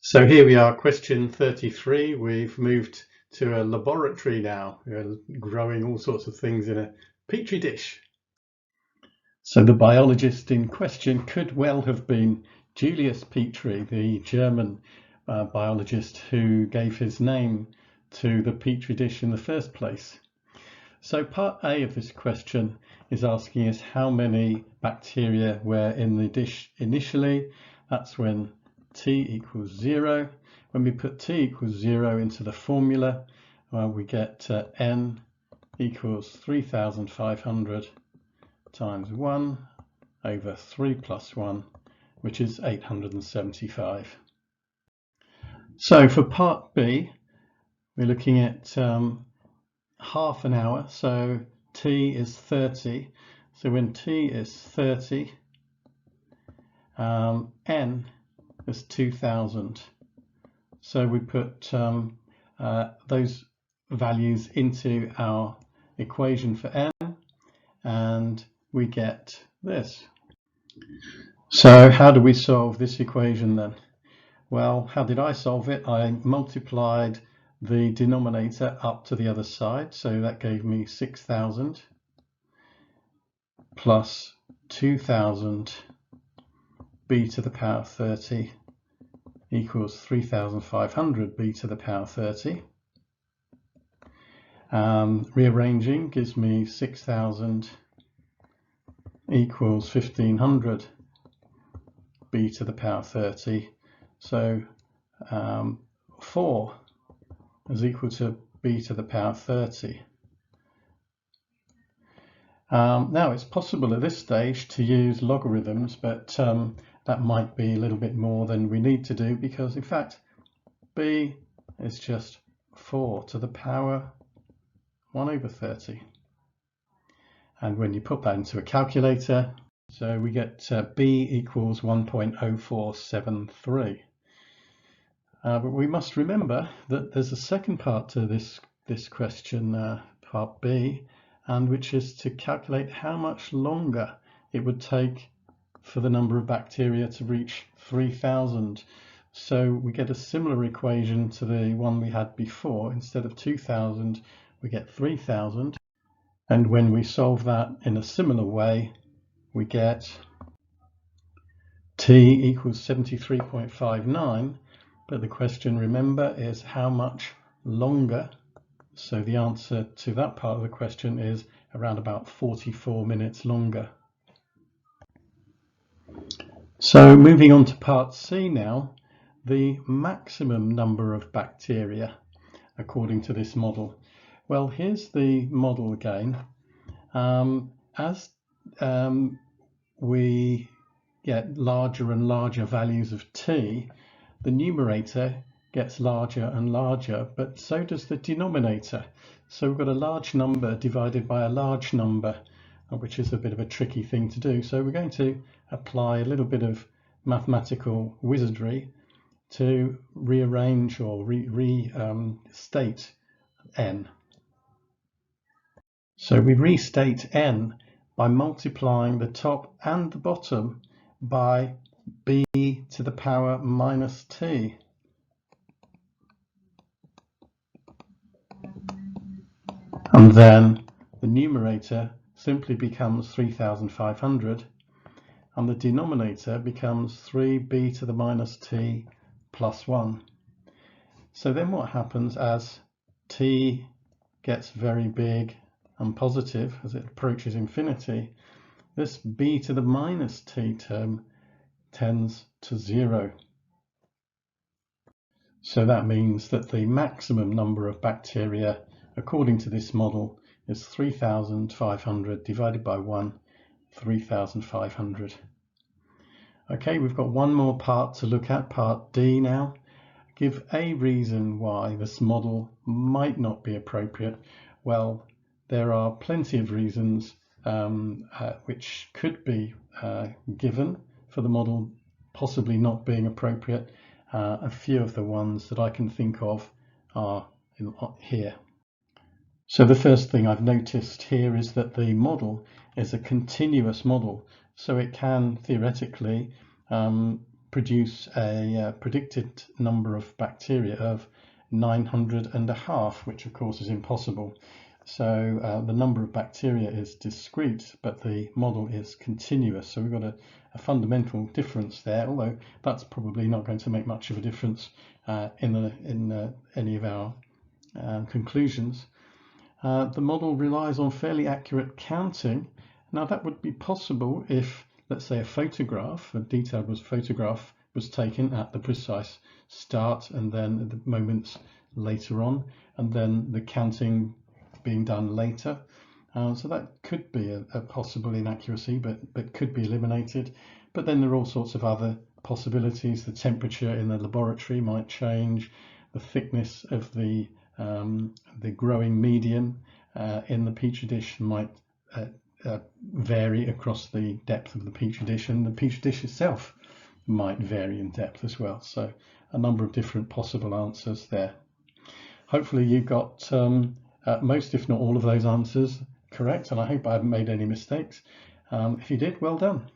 So here we are, question 33. We've moved to a laboratory now. We're growing all sorts of things in a petri dish. So the biologist in question could well have been Julius Petri, the German biologist who gave his name to the petri dish in the first place. So part A of this question is asking us how many bacteria were in the dish initially. That's when t equals 0. When we put t equals 0 into the formula, we get n equals 3,500 times 1 over 3 plus 1, which is 875. So for part B, we're looking at half an hour, so t is 30. So when t is 30, n is 2,000. So we put those values into our equation for n, and we get this. So how do we solve this equation then? Well, how did I solve it? I multiplied the denominator up to the other side, so that gave me 6,000 plus 2,000 b to the power 30 equals 3,500 b to the power 30. Rearranging gives me 6,000 equals 1,500 b to the power 30. So 4 is equal to b to the power 30. Now it's possible at this stage to use logarithms, but that might be a little bit more than we need to do, because in fact b is just 4 to the power 1 over 30. And when you put that into a calculator, so we get b equals 1.0473. But we must remember that there's a second part to this question, part B, and which is to calculate how much longer it would take for the number of bacteria to reach 3,000. So we get a similar equation to the one we had before. Instead of 2,000, we get 3,000. And when we solve that in a similar way, we get t equals 73.59. But the question, remember, is how much longer. So the answer to that part of the question is around about 44 minutes longer. So moving on to part C now, the maximum number of bacteria according to this model. Well, here's the model again. As we get larger and larger values of t, the numerator gets larger and larger, but so does the denominator. So we've got a large number divided by a large number, which is a bit of a tricky thing to do. So we're going to apply a little bit of mathematical wizardry to rearrange or restate n. So we restate n by multiplying the top and the bottom by b to the power minus t. And then the numerator simply becomes 3,500, and the denominator becomes 3b to the minus t plus 1. So then what happens as t gets very big and positive as it approaches infinity, this b to the minus t term tends to 0. So that means that the maximum number of bacteria according to this model is 3,500 divided by 1, 3,500. Okay, we've got one more part to look at, part D now. Give a reason why this model might not be appropriate. Well, there are plenty of reasons which could be given for the model possibly not being appropriate. A few of the ones that I can think of are here. So the first thing I've noticed here is that the model is a continuous model, so it can theoretically produce a predicted number of bacteria of 900.5, which of course is impossible. So the number of bacteria is discrete, but the model is continuous. So we've got a fundamental difference there, although that's probably not going to make much of a difference in any of our conclusions. The model relies on fairly accurate counting. Now that would be possible if, let's say, a detailed photograph was taken at the precise start and then at the moments later on, and then the counting being done later. So that could be a possible inaccuracy, but could be eliminated. But then there are all sorts of other possibilities. The temperature in the laboratory might change, the thickness of the growing medium in the petri dish might vary across the depth of the petri dish, and the petri dish itself might vary in depth as well. So a number of different possible answers there. Hopefully you got most, if not all, of those answers correct, and I hope I haven't made any mistakes. If you did, well done.